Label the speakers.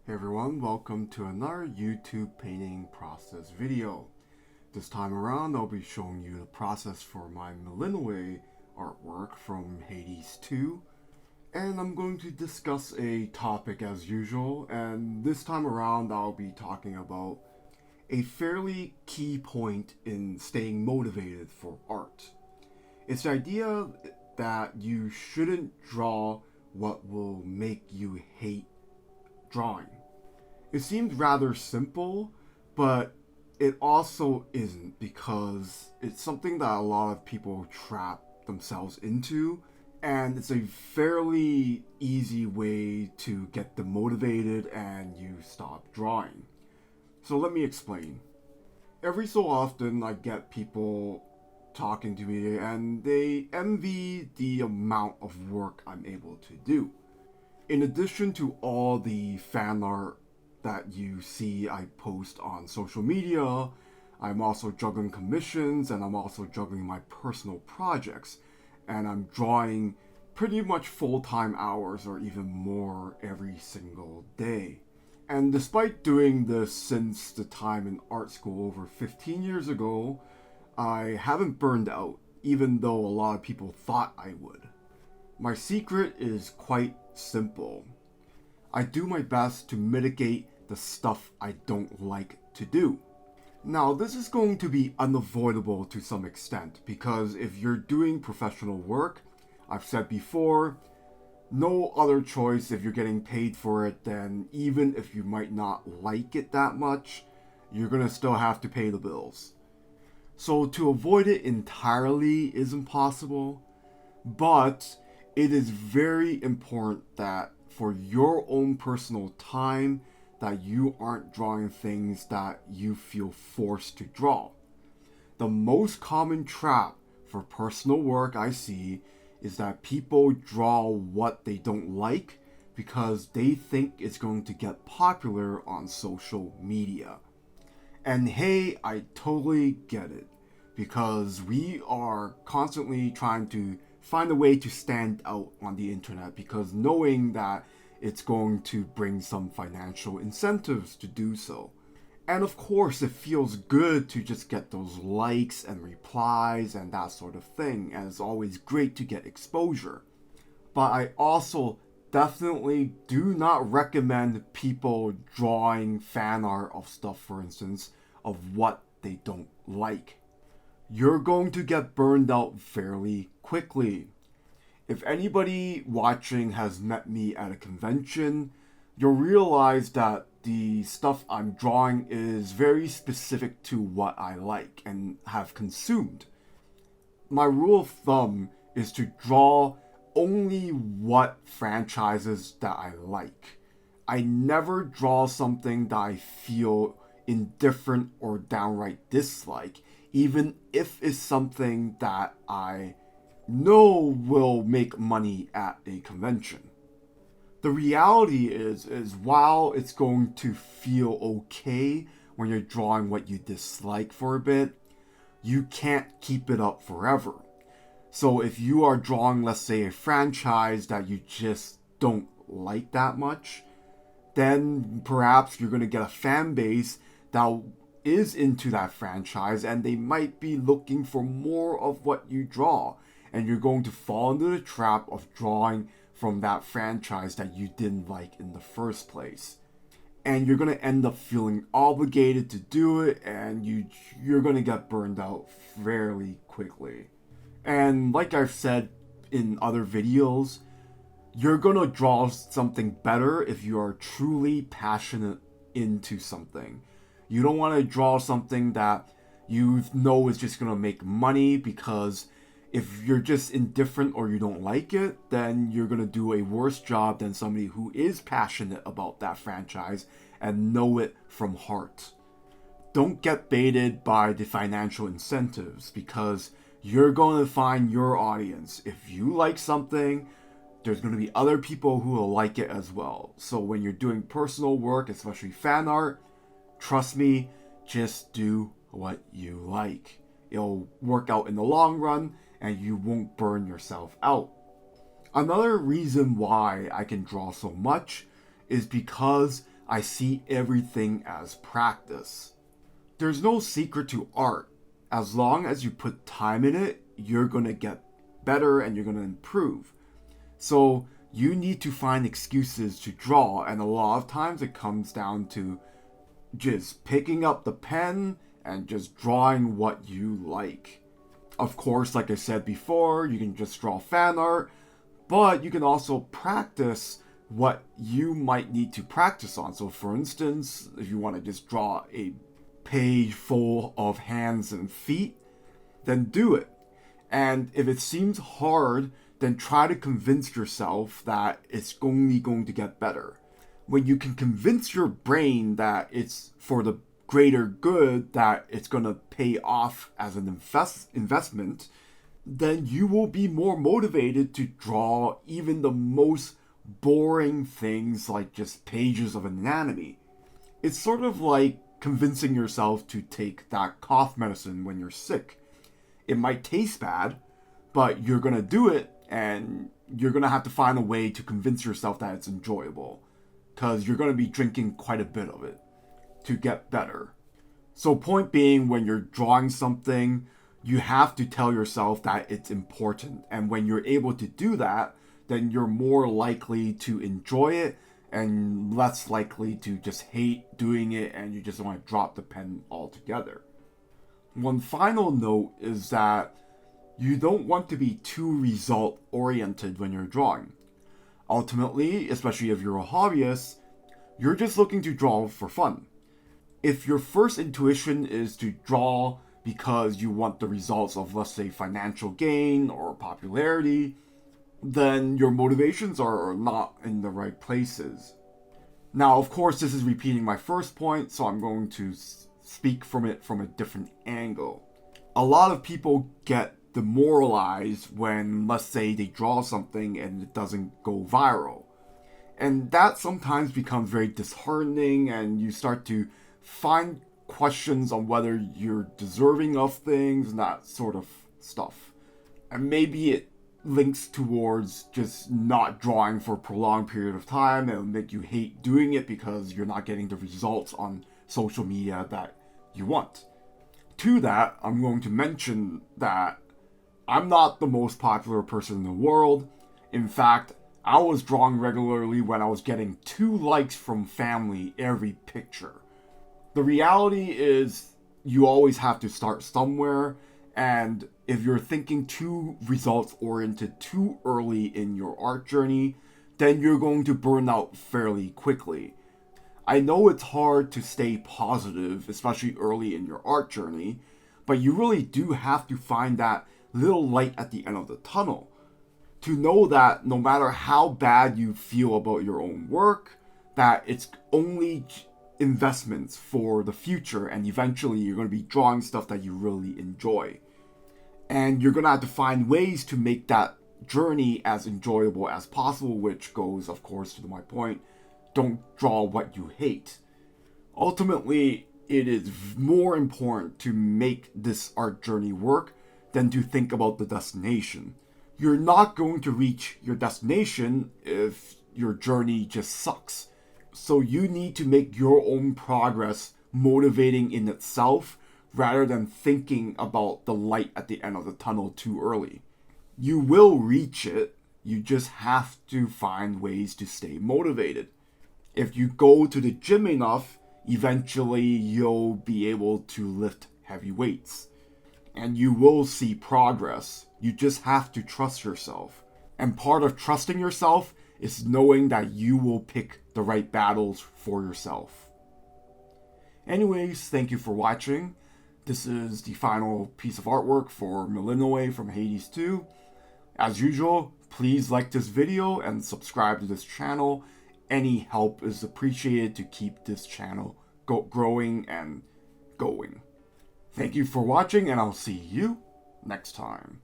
Speaker 1: Hey everyone, welcome to another YouTube painting process video. This time around I'll be showing you the process for my Melinoë artwork from Hades 2. And I'm going to discuss a topic as usual, and this time around I'll be talking about a fairly key point in staying motivated for art. It's the idea that you shouldn't draw what will make you hate drawing. It seems rather simple, but it also isn't, because it's something that a lot of people trap themselves into, and it's a fairly easy way to get demotivated and you stop drawing. So let me explain. Every so often I get people talking to me and they envy the amount of work I'm able to do. In addition to all the fan art that you see I post on social media, I'm also juggling commissions and I'm also juggling my personal projects, and I'm drawing pretty much full-time hours or even more every single day. And despite doing this since the time in art school over 15 years ago, I haven't burned out, even though a lot of people thought I would. My secret is quite simple. I do my best to mitigate the stuff I don't like to do. Now, this is going to be unavoidable to some extent, because if you're doing professional work, I've said before, no other choice if you're getting paid for it, then even if you might not like it that much, you're gonna still have to pay the bills. So to avoid it entirely is impossible, but it is very important that for your own personal time, that you aren't drawing things that you feel forced to draw. The most common trap for personal work I see is that people draw what they don't like because they think it's going to get popular on social media. And hey, I totally get it, because we are constantly trying to find a way to stand out on the internet, because knowing that it's going to bring some financial incentives to do so. And of course, it feels good to just get those likes and replies and that sort of thing, and it's always great to get exposure. But I also definitely do not recommend people drawing fan art of stuff, for instance, of what they don't like. You're going to get burned out fairly quickly. If anybody watching has met me at a convention, you'll realize that the stuff I'm drawing is very specific to what I like and have consumed. My rule of thumb is to draw only what franchises that I like. I never draw something that I feel indifferent or downright dislike, even if it's something that I know will make money at a convention. The reality is while it's going to feel okay when you're drawing what you dislike for a bit, you can't keep it up forever. So if you are drawing, let's say, a franchise that you just don't like that much, then perhaps you're going to get a fan base that is into that franchise and they might be looking for more of what you draw. And you're going to fall into the trap of drawing from that franchise that you didn't like in the first place. And you're going to end up feeling obligated to do it, and you're going to get burned out fairly quickly. And like I've said in other videos, you're going to draw something better if you are truly passionate into something. You don't want to draw something that you know is just going to make money, because if you're just indifferent or you don't like it, then you're going to do a worse job than somebody who is passionate about that franchise and know it from heart. Don't get baited by the financial incentives, because you're going to find your audience. If you like something, there's going to be other people who will like it as well. So when you're doing personal work, especially fan art, trust me, just do what you like. It'll work out in the long run, and you won't burn yourself out. Another reason why I can draw so much is because I see everything as practice. There's no secret to art. As long as you put time in it, you're gonna get better and you're gonna improve. So you need to find excuses to draw, and a lot of times it comes down to just picking up the pen and just drawing what you like. Of course, like I said before, you can just draw fan art, but you can also practice what you might need to practice on. So for instance, if you want to just draw a page full of hands and feet, then do it. And if it seems hard, then try to convince yourself that it's only going to get better. When you can convince your brain that it's for the greater good, that it's going to pay off as an investment, then you will be more motivated to draw even the most boring things like just pages of anatomy. It's sort of like convincing yourself to take that cough medicine when you're sick. It might taste bad, but you're going to do it, and you're going to have to find a way to convince yourself that it's enjoyable, because you're going to be drinking quite a bit of it to get better. So point being, when you're drawing something, you have to tell yourself that it's important. And when you're able to do that, then you're more likely to enjoy it and less likely to just hate doing it and you just want to drop the pen altogether. One final note is that you don't want to be too result oriented when you're drawing. Ultimately, especially if you're a hobbyist, you're just looking to draw for fun. If your first intuition is to draw because you want the results of, let's say, financial gain or popularity, then your motivations are not in the right places. Now, of course, this is repeating my first point, so I'm going to speak from it from a different angle. A lot of people get demoralized when, let's say, they draw something and it doesn't go viral. And that sometimes becomes very disheartening, and you start to find questions on whether you're deserving of things and that sort of stuff. And maybe it links towards just not drawing for a prolonged period of time, and it'll make you hate doing it because you're not getting the results on social media that you want. To that, I'm going to mention that I'm not the most popular person in the world. In fact, I was drawing regularly when I was getting 2 likes from family every picture. The reality is you always have to start somewhere, and if you're thinking too results oriented too early in your art journey, then you're going to burn out fairly quickly. I know it's hard to stay positive, especially early in your art journey, but you really do have to find that little light at the end of the tunnel. To know that no matter how bad you feel about your own work, that it's only investments for the future, and eventually you're going to be drawing stuff that you really enjoy. And you're going to have to find ways to make that journey as enjoyable as possible, which goes, of course, to my point, don't draw what you hate. Ultimately, it is more important to make this art journey work than to think about the destination. You're not going to reach your destination if your journey just sucks. So you need to make your own progress motivating in itself rather than thinking about the light at the end of the tunnel too early. You will reach it, you just have to find ways to stay motivated. If you go to the gym enough, eventually you'll be able to lift heavy weights. And you will see progress. You just have to trust yourself. And part of trusting yourself is knowing that you will pick the right battles for yourself. Anyways, thank you for watching. This is the final piece of artwork for Melinoë from Hades 2. As usual, please like this video and subscribe to this channel. Any help is appreciated to keep this channel growing and going. Thank you for watching, and I'll see you next time.